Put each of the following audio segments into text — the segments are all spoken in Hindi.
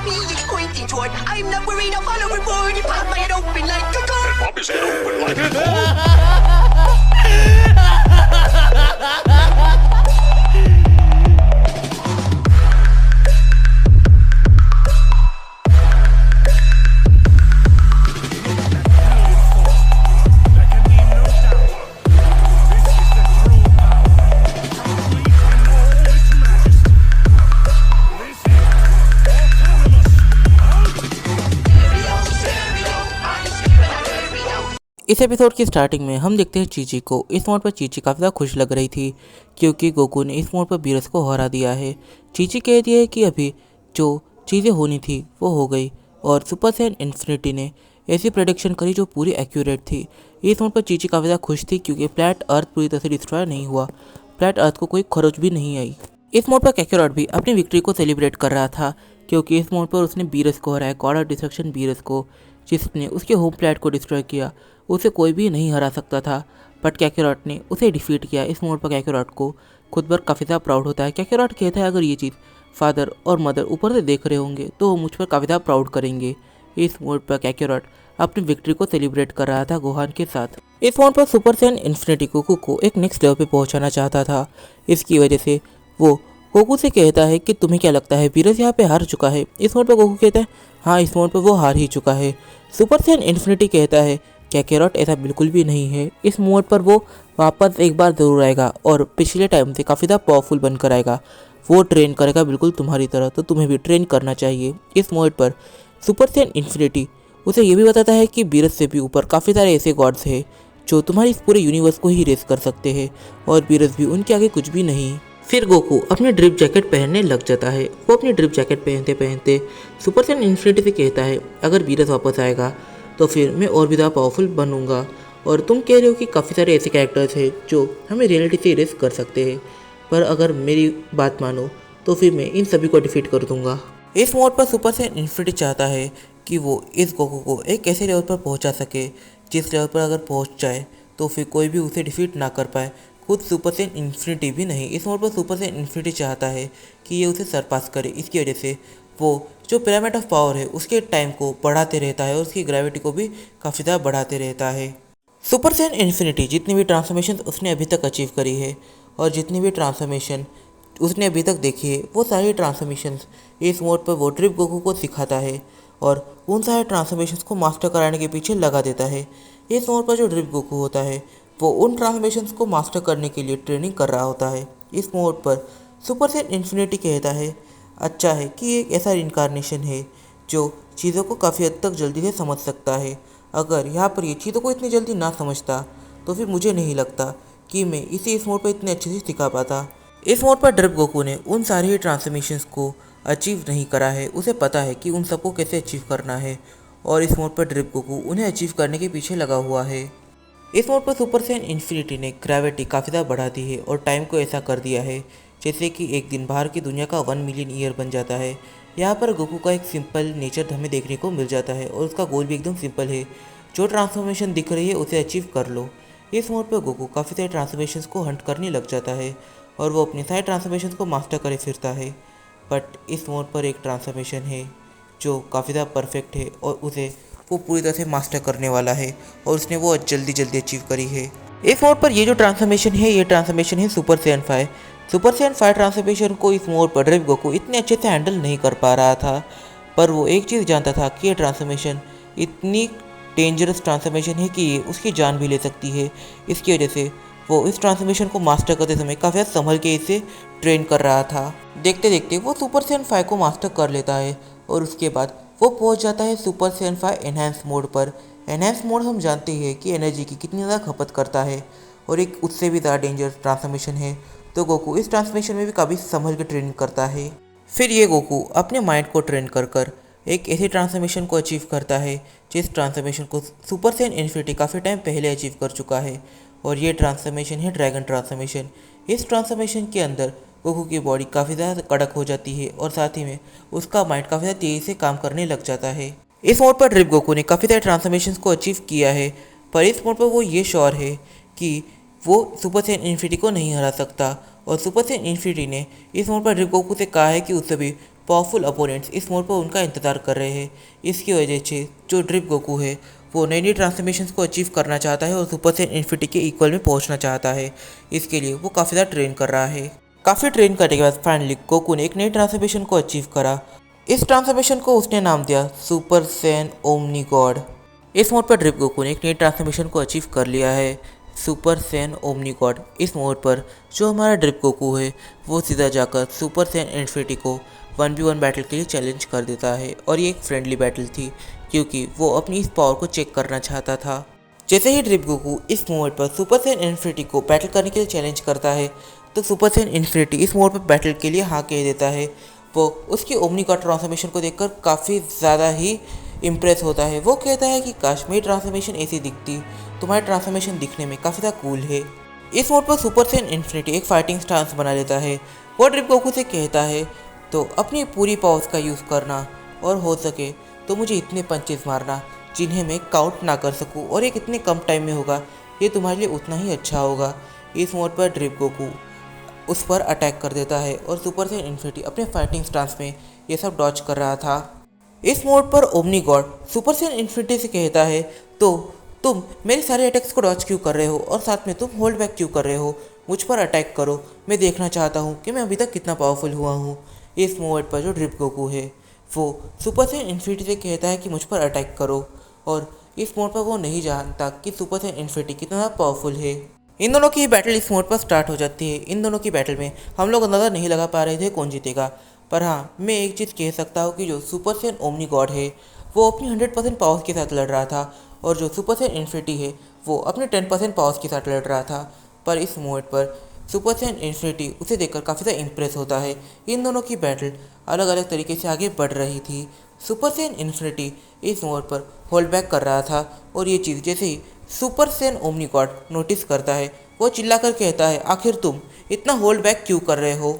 me it's pointing toward. I'm not worried, I'll follow reward. You pop my head open like a gun. And pop his head open like a gun. इस एपिसोड की स्टार्टिंग में हम देखते हैं चीची को। इस मोड पर चीची काफ़ी ज़्यादा खुश लग रही थी क्योंकि गोकू ने इस मोड पर बीरस को हरा दिया है। चीची कहती है कि अभी जो चीज़ें होनी थी वो हो गई और सुपर सैयन इन्फिनिटी ने ऐसी प्रेडिक्शन करी जो पूरी एक्यूरेट थी। इस मोड पर चीची काफ़ी ज़्यादा खुश थी क्योंकि प्लैनेट अर्थ पूरी तरह से डिस्ट्रॉय नहीं हुआ, प्लैनेट अर्थ को कोई खरोच भी नहीं आई। इस मोड पर कैकेरॉट भी अपनी विक्ट्री को सेलिब्रेट कर रहा था क्योंकि इस मोड पर उसने बीरस को हराया, गॉड ऑफ डिस्ट्रक्शन बीरस को, जिसने उसके होम प्लैनेट को डिस्ट्रॉय किया। उसे कोई भी नहीं हरा सकता था, बट कैकेरॉट ने उसे डिफीट किया। इस मोड पर कैकेरॉट को खुद पर काफ़ी ज़्यादा प्राउड होता है। कैकेरॉट कहता है अगर ये चीज़ फादर और मदर ऊपर से देख रहे होंगे तो वो मुझ पर काफ़ी ज़्यादा प्राउड करेंगे। इस मोड पर कैकेरॉट अपनी विक्ट्री को सेलिब्रेट कर रहा था गोहान के साथ। इस मोड पर सुपर सैयन इन्फिनिटी गोकू को एक नेक्स्ट लेवल पे पहुंचाना चाहता था। इसकी वजह से वो गोकू से कहता है कि तुम्हें क्या लगता है बीरस यहाँ पे हार चुका है। इस मोड पर गोकू कहता है हाँ, इस मोड पर वो हार ही चुका है। सुपर सैयन इन्फिनिटी कहता है कैकेरॉट ऐसा बिल्कुल भी नहीं है, इस मोड पर वो वापस एक बार ज़रूर आएगा और पिछले टाइम से काफ़ी ज़्यादा पावरफुल बनकर आएगा। वो ट्रेन करेगा बिल्कुल तुम्हारी तरह, तो तुम्हें भी ट्रेन करना चाहिए। इस मोड पर सुपर सैयन इन्फिनिटी उसे ये भी बताता है कि बीरस से भी ऊपर काफ़ी सारे ऐसे गॉड्स हैं जो तुम्हारी इस पूरे यूनिवर्स को ही रेस कर सकते हैं और बीरस भी उनके आगे कुछ भी नहीं। फिर गोकू अपनी ड्रिप जैकेट पहनने लग जाता है। वो अपनी ड्रिप जैकेट पहनते पहनते सुपर सैयन इन्फिनिटी से कहता है अगर बीरस वापस आएगा तो फिर मैं और भी ज़्यादा पावरफुल बनूंगा, और तुम कह रहे हो कि काफ़ी सारे ऐसे कैरेक्टर्स हैं जो हमें रियलिटी से रेस कर सकते हैं, पर अगर मेरी बात मानो तो फिर मैं इन सभी को डिफीट कर दूंगा। इस मोड पर सुपर सैयन इन्फिनिटी चाहता है कि वो इस गोकू को एक ऐसे लेवल पर पहुंचा सके जिस लेवल पर अगर पहुंच जाए तो फिर कोई भी उसे डिफीट ना कर पाए, खुद सुपर सैयन इन्फिनिटी भी नहीं। इस मोड पर सुपर सैयन इन्फिनिटी चाहता है कि ये उसे सरपास करे। इसकी वजह से वो जो पिरामिड ऑफ पावर है उसके टाइम को बढ़ाते रहता है और उसकी ग्रेविटी को भी काफ़ी ज़्यादा बढ़ाते रहता है। सुपर सैयन इन्फिनिटी जितनी भी ट्रांसफॉर्मेशन उसने अभी तक अचीव करी है और जितनी भी ट्रांसफॉर्मेशन उसने अभी तक देखी है वो सारी ट्रांसफॉर्मेशंस इस मोड पर वो ड्रिप गोकू को सिखाता है और उन सारे ट्रांसफॉर्मेशंस को मास्टर कराने के पीछे लगा देता है। इस मोड पर जो ड्रिप गोकू होता है वो उन ट्रांसफॉर्मेशंस को मास्टर करने के लिए ट्रेनिंग कर रहा होता है। इस मोड पर सुपर सैयन इन्फिनिटी कहता है अच्छा है कि एक ऐसा इनकारनेशन है जो चीज़ों को काफ़ी हद तक जल्दी से समझ सकता है। अगर यहाँ पर ये चीज़ों को इतनी जल्दी ना समझता तो फिर मुझे नहीं लगता कि मैं इसे इस मोड पर इतने अच्छे से सिखा पाता। इस मोड पर ड्रिप गोकू ने उन सारी ट्रांसफॉर्मेशंस को अचीव नहीं करा है, उसे पता है कि उन सबको कैसे अचीव करना है और इस मोड पर ड्रिप गोकू उन्हें अचीव करने के पीछे लगा हुआ है। इस मोड पर सुपर सैयन इन्फिनिटी ने ग्रेविटी काफ़ी ज़्यादा बढ़ा दी है और टाइम को ऐसा कर दिया है जैसे कि एक दिन बाहर की दुनिया का 1 मिलियन ईयर बन जाता है। यहाँ पर गोकू का एक सिंपल नेचर हमें देखने को मिल जाता है और उसका गोल भी एकदम सिंपल है, जो ट्रांसफॉर्मेशन दिख रही है उसे अचीव कर लो। इस मोड पर गोकू काफ़ी सारे ट्रांसफॉर्मेशंस को हंट करने लग जाता है और वो अपने सारे ट्रांसफॉर्मेशंस को मास्टर करे फिरता है। बट इस मोड पर एक ट्रांसफॉर्मेशन है जो काफ़ी ज़्यादा परफेक्ट है और उसे वो पूरी तरह से मास्टर करने वाला है और उसने वो जल्दी जल्दी अचीव करी है। इस मोड पर ये जो ट्रांसफॉर्मेशन है ये ट्रांसफॉर्मेशन है super Saiyan 5। Super Saiyan 5 transformation को इस मोड पर ड्रिप गोकू इतने अच्छे से हैंडल नहीं कर पा रहा था, पर वो एक चीज़ जानता था कि ये ट्रांसफॉर्मेशन इतनी डेंजरस ट्रांसफॉर्मेशन है कि ये उसकी जान भी ले सकती है। इसकी वजह से वो इस ट्रांसफॉर्मेशन को मास्टर करते समय काफ़ी संभल के इसे ट्रेन कर रहा था। देखते देखते वो सुपर सैयन 5 को मास्टर कर लेता है और उसके बाद वो पहुंच जाता है सुपर सैयन 5 एनहांस मोड पर। एनहांस मोड हम जानते हैं कि एनर्जी की कितनी ज़्यादा खपत करता है और एक उससे भी ज़्यादा डेंजरस ट्रांसफॉर्मेशन है, तो गोकू इस ट्रांसफॉर्मेशन में भी काफ़ी संभल के ट्रेनिंग करता है। फिर ये गोकू अपने माइंड को ट्रेन कर कर एक ऐसी ट्रांसफॉर्मेशन को अचीव करता है जिस ट्रांसफॉर्मेशन को सुपर सैयन इन्फिनिटी काफ़ी टाइम पहले अचीव कर चुका है और ये ट्रांसफॉर्मेशन है ड्रैगन ट्रांसफॉर्मेशन। इस ट्रांसफॉर्मेशन के अंदर गोकू की बॉडी काफ़ी ज़्यादा कड़क हो जाती है और साथ ही में उसका माइंड काफ़ी ज़्यादा तेज़ी से काम करने लग जाता है। इस मोड पर ड्रिप गोकू ने काफ़ी सारे ट्रांसफॉर्मेशंस को अचीव किया है, पर इस मोड पर वो ये श्योर है कि वो सुपर सैयन इन्फिनिटी को नहीं हरा सकता और सुपर सैयन इन्फिनिटी ने इस मोड पर ड्रिप गोकू से कहा है कि उससे भी पावरफुल अपोनेंट्स इस मोड पर उनका इंतज़ार कर रहे हैं। इसकी वजह से जो ड्रिप गोकू है वो नई नई ट्रांसफॉर्मेशंस को अचीव करना चाहता है और सुपर सैयन इन्फिनिटी के इक्वल में पहुंचना चाहता है। इसके लिए वो काफ़ी ज़्यादा ट्रेन कर रहा है। काफ़ी ट्रेन करने के बाद फाइनली गोकू ने एक नई ट्रांसफॉर्मेशन को अचीव करा। इस ट्रांसफॉर्मेशन को उसने नाम दिया सुपर सैयन ओमनी गॉड। इस मोड पर ड्रिप गोकू ने एक नई ट्रांसफॉर्मेशन को अचीव कर लिया है, सुपर सैयन ओमनी गॉड। इस मोड पर जो हमारा ड्रिप गोकू है वो सीधा जाकर सुपर सैयन इन्फिनिटी को 1v1 बैटल के लिए चैलेंज कर देता है। और ये एक फ्रेंडली बैटल थी क्योंकि वो अपनी इस पावर को चेक करना चाहता था। जैसे ही ड्रिप गोकू इस मोड पर सुपर सैयन इन्फिनिटी को बैटल करने के लिए चैलेंज करता है तो सुपर सैयन इन्फिनिटी इस मोड पर बैटल के लिए हाँ कह देता है। वो उसकी ओमनी गॉड ट्रांसफॉर्मेशन को देखकर काफ़ी ज़्यादा ही इम्प्रेस होता है। वो कहता है कि काश मेरी ट्रांसफॉर्मेशन ऐसी दिखती, तुम्हारी ट्रांसफॉर्मेशन दिखने में काफ़ी ज़्यादा कूल है। इस मोड पर सुपर सैयन इन्फिनिटी एक फाइटिंग स्टांस बना लेता है। वो ड्रिप गोकू से कहता है तो अपनी पूरी पावर्स का यूज़ करना और हो सके तो मुझे इतने पंचेस मारना जिन्हें मैं काउंट ना कर सकूं, और ये कितने कम टाइम में होगा ये तुम्हारे लिए उतना ही अच्छा होगा। इस मोड पर ड्रिप गोकू उस पर अटैक कर देता है और सुपर सैयन इन्फिनिटी अपने फाइटिंग स्टांस में ये सब डॉज कर रहा था। इस मोड पर omni God super Saiyan infinity से कहता है तो तुम मेरे सारे अटैक्स को डॉज क्यों कर रहे हो और साथ में तुम होल्ड बैक क्यों कर रहे हो, मुझ पर अटैक करो, मैं देखना चाहता हूँ कि मैं अभी तक कितना पावरफुल हुआ हूँ। इस मोड पर जो ड्रिप गोकू है वो सुपर सैयन इन्फिनिटी से कहता है कि मुझ पर अटैक करो, और इस मोड पर वो नहीं जानता कि सुपर सैयन इन्फिनिटी कितना पावरफुल है। इन दोनों की बैटल इस मोड पर स्टार्ट हो जाती है। इन दोनों की बैटल में हम लोग अंदाज़ा नहीं लगा पा रहे थे कौन जीतेगा, पर हाँ मैं एक चीज़ कह सकता हूँ कि जो सुपर सैयन ओमनी गॉड है वो अपनी 100% पावर्स के साथ लड़ रहा था और जो सुपर सैयन इन्फिनिटी है वो अपने 10% पावर्स के साथ लड़ रहा था। पर इस मोड पर सुपर सैयन इन्फिनिटी उसे देखकर काफ़ी ज़्यादा इम्प्रेस होता है। इन दोनों की बैटल अलग अलग तरीके से आगे बढ़ रही थी। सुपर सैयन इन्फिनिटी इस मोड पर होल्ड बैक कर रहा था और ये चीज़ जैसे ही super Saiyan omni god notice करता है वो चिल्लाकर कहता है आखिर तुम इतना होल्ड बैक क्यों कर रहे हो,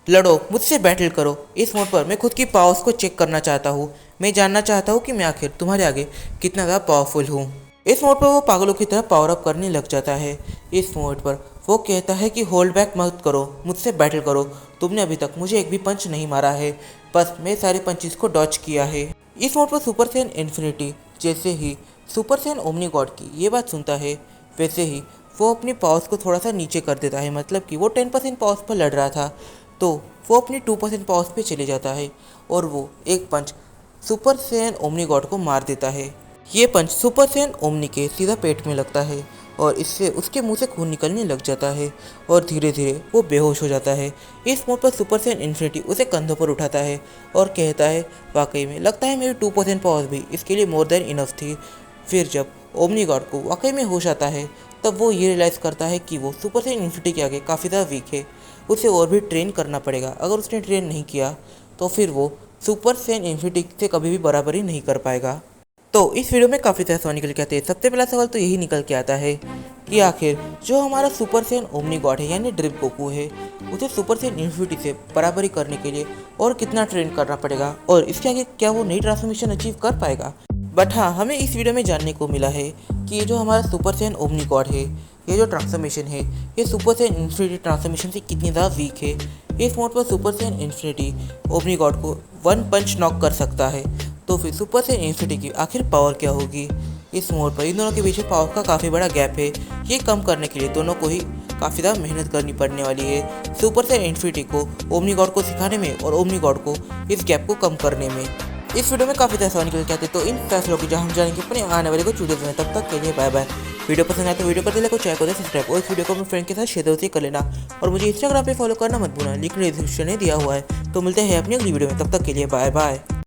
लड़ो, मुझसे बैटल करो। इस मोड पर मैं खुद की पावर्स को चेक करना चाहता हूँ, मैं जानना चाहता हूँ कि मैं आखिर तुम्हारे आगे कितना ज़्यादा पावरफुल हूँ। इस मोड पर वो पागलों की तरह पावर अप करने लग जाता है। इस मोड पर वो कहता है कि होल्ड बैक मत करो, मुझसे बैटल करो, तुमने अभी तक मुझे एक भी पंच नहीं मारा है, बस मैं सारे पंचेस को डॉच किया है। इस मोड पर सुपर सैयन इन्फिनिटी जैसे ही सुपर सैयन ओमनी गॉड की ये बात सुनता है वैसे ही वो अपनी पावर्स को थोड़ा सा नीचे कर देता है। मतलब कि वो 10% पावर्स पर लड़ रहा था तो वो अपनी 2% पावर्स पे चले जाता है और वो एक पंच सुपर सैयन ओमनी गॉड को मार देता है। ये पंच सुपर सैयन ओमनी के सीधा पेट में लगता है और इससे उसके मुंह से खून निकलने लग जाता है और धीरे धीरे वो बेहोश हो जाता है। इस मोड पर सुपर सैयन इन्फिनिटी उसे कंधों पर उठाता है और कहता है वाकई में लगता है मेरी 2% पावर्स भी इसके लिए मोर देन इनफ थी। फिर जब ओमनी गॉड को वाकई में होश आता है तब वो ये रियलाइज़ करता है कि वो सुपर सैयन इन्फिनिटी के आगे काफ़ी ज़्यादा वीक है, उसे और भी ट्रेन करना पड़ेगा। अगर उसने ट्रेन नहीं किया तो फिर वो सुपर सैयन इन्फिनिटी से कभी भी बराबरी नहीं कर पाएगा। तो इस वीडियो में काफ़ी सारे सवाल निकल के आते हैं। सबसे पहला सवाल तो यही निकल के आता है कि आखिर जो हमारा सुपर सैयन ओमनी गॉड है यानी ड्रिप गोकू है उसे सुपर सैयन इन्फिनिटी से बराबरी करने के लिए और कितना ट्रेन करना पड़ेगा और इसके आगे क्या वो नई ट्रांसफॉर्मेशन अचीव कर पाएगा। बट हाँ, हमें इस वीडियो में जानने को मिला है कि ये जो हमारा सुपर सैयन ओमनी गॉड है ये जो ट्रांसफॉर्मेशन है ये सुपर सैयन इन्फिनिटी ट्रांसफॉर्मेशन से कितनी ज़्यादा वीक है। इस मोड पर super Saiyan infinity omni God को 1 पंच नॉक कर सकता है, तो फिर सुपर सैयन इन्फिनिटी की आखिर पावर क्या होगी। इस मोड पर इन दोनों के बीच पावर का काफ़ी बड़ा गैप है। ये कम करने के लिए दोनों को ही काफ़ी ज़्यादा मेहनत करनी पड़ने वाली है, सुपर सैयन इन्फिनिटी को ओमनी गॉड को सिखाने में और ओमनी गॉड को इस गैप को कम करने में। इस वीडियो में काफ़ी सवाल निकल के आते तो इन फैसलों की जहाँ हम जानेंगे अपने आने वाले को चूजे में। तब तक के लिए बाय बाय। वीडियो पसंद आए तो वीडियो कर देना, चैनल को सब्सक्राइब और इस वीडियो को अपने फ्रेंड के साथ शेयर कर लेना और मुझे इंस्टाग्राम पे फॉलो करना मत भूलना, लिंक डिस्क्रिप्शन में दिया हुआ है। तो मिलते हैं अपनी अगली वीडियो में, तब तक के लिए बाय बाय।